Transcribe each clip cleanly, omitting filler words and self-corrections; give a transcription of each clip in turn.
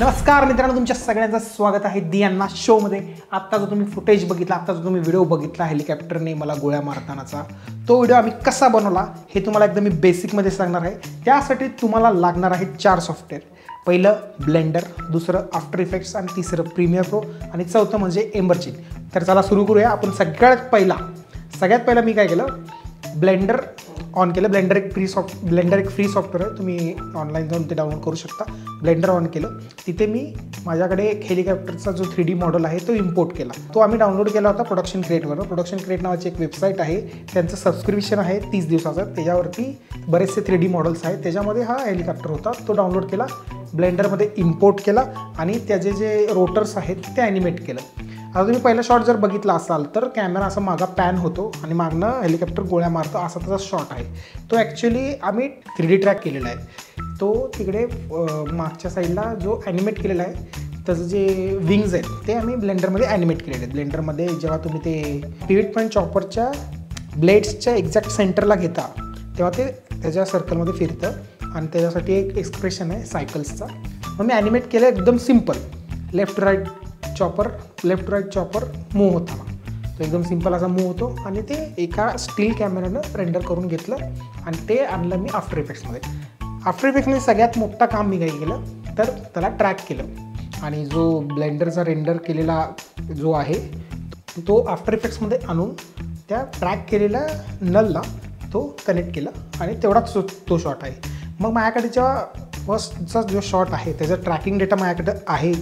नमस्कार मित्रांनो, तुमच्या सगळ्यांचं स्वागत आहे दी अन्ना शोमध्ये। आत्ता जो तुम्ही फुटेज बघितला, आत्ता जो तुम्ही व्हिडिओ बघितला हेलिकॉप्टरने मला गोळ्या मारतानाचा, तो व्हिडिओ आम्ही कसा बनवला हे तुम्हाला एकदम मी बेसिकमध्ये सांगणार आहे। त्यासाठी तुम्हाला लागणार आहे 4 सॉफ्टवेअर। पहिलं ब्लेंडर, दुसरं आफ्टर इफेक्ट्स आणि तिसरं प्रीमियर प्रो आणि चौथं म्हणजे एम्बरची। तर चला सुरू करूया आपण। सगळ्यात पहिला मी काय केलं, ब्लेंडर ऑन केलं। ब्लेंडर एक फ्री सॉफ्टवेअर आहे, तुम्ही ऑनलाईन जाऊन ते डाउनलोड करू शकता। ब्लेंडर ऑन केलं, तिथे मी माझ्याकडे एक हेलिकॉप्टरचा जो 3D मॉडेल आहे तो इम्पोर्ट केला। तो आम्ही डाउनलोड केला होता प्रोडक्शन क्रिएटवर। प्रोडक्शन क्रिएट नावाची एक वेबसाईट आहे, त्यांचं सबस्क्रिप्शन आहे 30 दिवसाचं। त्याच्यावरती बरेचसे 3D मॉडेल्स आहेत, त्याच्यामध्ये हा हेलिकॉप्टर होता, तो डाउनलोड केला, ब्लेंडरमध्ये इम्पोर्ट केला आणि त्याचे जे रोटर्स आहेत ते ॲनिमेट केलं। आता तुम्ही पहिला शॉट जर बघितला असाल तर कॅमेरा असा मागा पॅन होतो आणि मागनं हेलिकॉप्टर गोळ्या मारतो, असा त्याचा शॉट आहे। तो ॲक्च्युली आम्ही 3D ट्रॅक केलेला आहे। तो तिकडे मागच्या साईडला जो ॲनिमेट केलेला आहे, त्याचं जे विंग्ज आहेत ते आम्ही ब्लेंडरमध्ये ॲनिमेट केलेले आहेत। ब्लेंडरमध्ये जेव्हा तुम्ही ते पिव्ट पॉईंट चॉपरच्या ब्लेड्सच्या एक्झॅक्ट सेंटरला घेता तेव्हा ते त्याच्या सर्कलमध्ये फिरतं आणि त्याच्यासाठी एक एक्सप्रेशन आहे सायकल्सचा। मग मी ॲनिमेट केलं एकदम simple, left right chopper move होता। तो एकदम सिंपल असा मूव्ह होतो आणि ते एका स्टील कॅमेऱ्यानं रेंडर करून घेतलं आणि ते आणलं मी आफ्टर इफेक्ट्समध्ये। आफ्टर इफेक्ट्समध्ये सगळ्यात मोठं काम मी काय केलं तर त्याला ट्रॅक केलं आणि जो ब्लेंडरचा रेंडर केलेला जो आहे तो आफ्टर इफेक्ट्समध्ये आणून त्या ट्रॅक केलेल्या नलला तो कनेक्ट केला आणि तेवढाच तो शॉट आहे। मग माझ्याकडे जेव्हा फर्स्टचा जो शॉट आहे त्याचा ट्रॅकिंग डेटा माझ्याकडे आहे,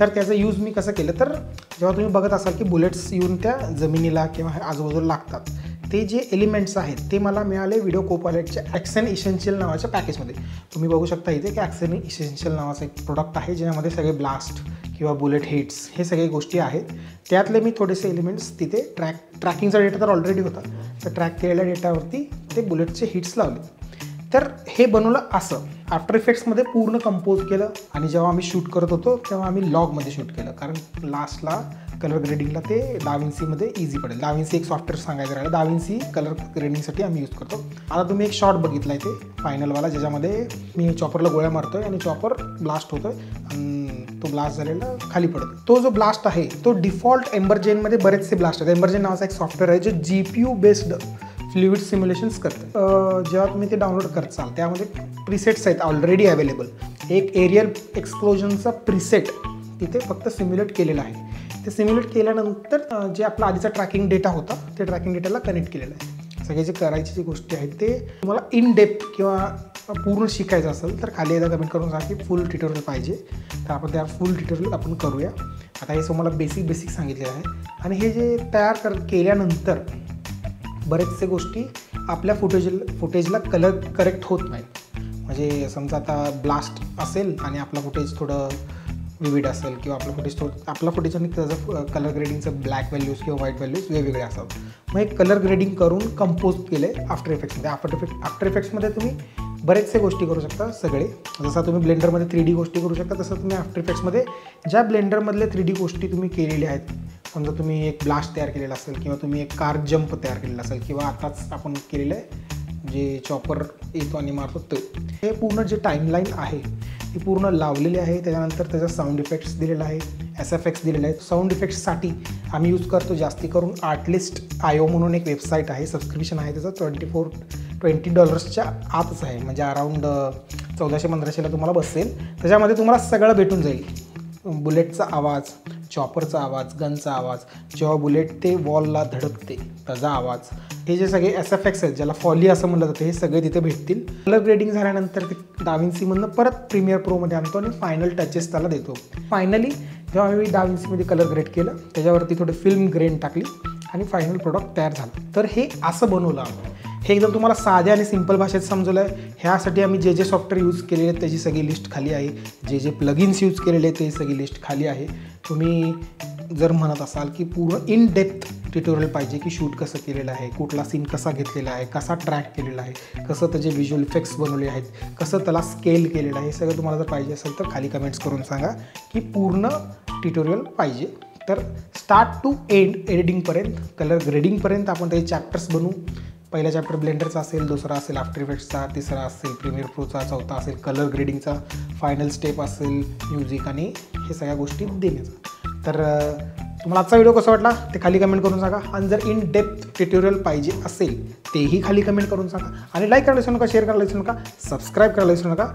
तर त्याचा यूज मी कसं केलं तर जेव्हा तुम्ही बघत असाल की बुलेट्स येऊन त्या जमिनीला किंवा आजूबाजूला लागतात, ते जे एलिमेंट्स आहेत ते मला मिळाले व्हिडिओ कोपायलटच्या ॲक्शन इसेन्शियल नावाच्या पॅकेजमध्ये। तुम्ही बघू शकता इथे की ॲक्शन इसेन्शियल नावाचं एक प्रोडक्ट आहे, ज्यामध्ये सगळे ब्लास्ट किंवा बुलेट हिट्स हे सगळे गोष्टी आहेत। त्यातले मी थोडेसे एलिमेंट्स तिथे ट्रॅकिंगचा डेटा तर ऑलरेडी होता, तर ट्रॅक केलेल्या डेटावरती ते बुलेटचे हिट्स लावले। तर हे बनवलं असं आफ्टर इफेक्ट्समध्ये पूर्ण कंपोज केलं आणि जेव्हा आम्ही शूट करत होतो तेव्हा आम्ही लॉगमध्ये शूट केलं, कारण लास्टला कलर ग्रेडिंगला ते डाविन्सीमध्ये इझी पडेल। डाविन्सी एक सॉफ्टवेअर सांगायचं राहिलं, डाविन्सी कलर ग्रेडिंगसाठी आम्ही यूज करतो। आता तुम्ही एक शॉट बघितला आहे ते फायनलवाला, ज्याच्यामध्ये मी चॉपरला गोळ्या मारतो आहे आणि चॉपर ब्लास्ट होतो आहे आणि तो ब्लास्ट झालेला खाली पडतो। तो जो ब्लास्ट आहे तो डिफॉल्ट एम्बरजेनमध्ये बरेचसे ब्लास्ट आहेत। एम्बरजेन नावाचा एक सॉफ्टवेअर आहे जो GPU बेस्ड फ्लुइड सिम्युलेशन्स करतं। जेव्हा तुम्ही ते डाउनलोड करताल त्यामध्ये प्रीसेट्स आहेत ऑलरेडी अवेलेबल। एक एरियल एक्सप्लोजनचा प्रीसेट तिथे फक्त सिम्युलेट केलेला आहे। ते सिम्युलेट केल्यानंतर जे आपला आधीचा ट्रॅकिंग डेटा होता ते ट्रॅकिंग डेटाला कनेक्ट केलेला आहे। सगळे जे करायची जी गोष्टी आहेत ते तुम्हाला इन डेप्थ किंवा पूर्ण शिकायचं असेल तर खाली एकदा कमेंट करून सांगा की फुल ट्युटोरियल पाहिजे, तर आपण त्या फुल ट्युटोरियल आपण करूया। आता हे तुम्हाला बेसिक सांगितलेलं आहे आणि हे जे तयार केल्यानंतर बरेचसे गोष्टी आपल्या फुटेजला कलर करेक्ट होत नाहीत। म्हणजे समजा आता ब्लास्ट असेल आणि आपला फुटेज थोडं विविड असेल किंवा आपला फुटेज आणि त्याचं कलर ग्रेडिंगचं ब्लॅक व्हॅल्यूज किंवा व्हाईट व्हॅल्यूज वेगवेगळे असतात। मग एक कलर ग्रेडिंग करून कंपोज केलं आहे आफ्टर इफेक्ट्समध्ये। आफ्टर इफेक्ट्समध्ये तुम्ही बरेचसे गोष्टी करू शकता सगळे। जसं तुम्ही ब्लेंडरमध्ये 3D गोष्टी करू शकता, तसं तुम्ही आफ्टर इफेक्ट्समध्ये ज्या ब्लेंडरमधले 3D गोष्टी तुम्ही केलेल्या आहेत, समजा तुम्ही एक ब्लास्ट तयार केलेला असेल किंवा तुम्ही एक कार जंप तयार केलेला असेल किंवा आताच आपण केलेलं आहे जे चॉपर येतो आणि मारतो ते, हे पूर्ण जे टाईमलाईन आहे ती पूर्ण लावलेली आहे। त्याच्यानंतर त्याचा साऊंड इफेक्ट्स दिलेला आहे, SFX दिलेला आहे। साऊंड इफेक्ट्ससाठी आम्ही यूज करतो जास्ती करून Artlist.io म्हणून एक वेबसाईट आहे, सबस्क्रिप्शन आहे त्याचं $20च्या आतच आहे, म्हणजे अराऊंड 1400-1500ला तुम्हाला बसेल। त्याच्यामध्ये तुम्हाला सगळं भेटून जाईल, बुलेटचा आवाज, चॉपरचा आवाज, गनचा आवाज, जेव्हा बुलेट ते वॉलला धडकते त्याचा आवाज, हे जे सगळे SFX आहेत ज्याला फॉली असं म्हणलं जातं, हे सगळे तिथे भेटतील। कलर ग्रेडिंग झाल्यानंतर ते डाविन्सीमधनं परत प्रीमियर प्रोमध्ये आणतो आणि फायनल टचेस त्याला देतो। फायनली जेव्हा मी डाविन्सीमध्ये कलर ग्रेड केलं त्याच्यावरती थोडं फिल्म ग्रेन टाकली आणि फायनल प्रोडक्ट तयार झालं। तर हे असं बनवलं आम्ही। हे एकदम तुम्हाला साध्या आणि सिंपल भाषेत समजवलं आहे। ह्यासाठी आम्ही जे सॉफ्टवेअर यूज केलेले आहेत त्याची सगळी लिस्ट खाली आहे, जे प्लगिन्स यूज केलेले आहेत ते सगळी लिस्ट खाली आहे। तुम्ही जर म्हणत असाल की पूर्ण इन डेप्थ ट्युटोरियल पाहिजे की शूट कसं केलेलं आहे, कुठला सीन कसा घेतलेला आहे, कसा ट्रॅक केलेला आहे, कसं त्याचे व्हिज्युअल इफेक्ट्स बनवले आहेत, कसं त्याला स्केल केलेलं आहे, हे सगळं तुम्हाला जर पाहिजे असेल तर खाली कमेंट्स करून सांगा की पूर्ण ट्युटोरियल पाहिजे। तर स्टार्ट टू एंड एडिटिंगपर्यंत, कलर ग्रेडिंगपर्यंत आपण त्याचे चॅप्टर्स बनवू, पहिला चॅप्टर ब्लेंडरचा असेल, दुसरा असेल आफ्टर इफेक्ट्सचा, तिसरा असेल प्रीमियर प्रोचा, चौथा असेल कलर ग्रेडिंगचा, फायनल स्टेप असेल म्युझिक आणि हे सगळ्या गोष्टी देण्याचा. तर तुम्हाला आजचा व्हिडिओ कसा वाटला ते खाली कमेंट करून सांगा. आणि जर इन डेप्थ ट्युटोरियल पाहिजे असेल तेही खाली कमेंट करून सांगा. आणि लाईक करायला विसरू नका, शेअर करायला विसरू नका, सबस्क्राईब करायला विसरू नका.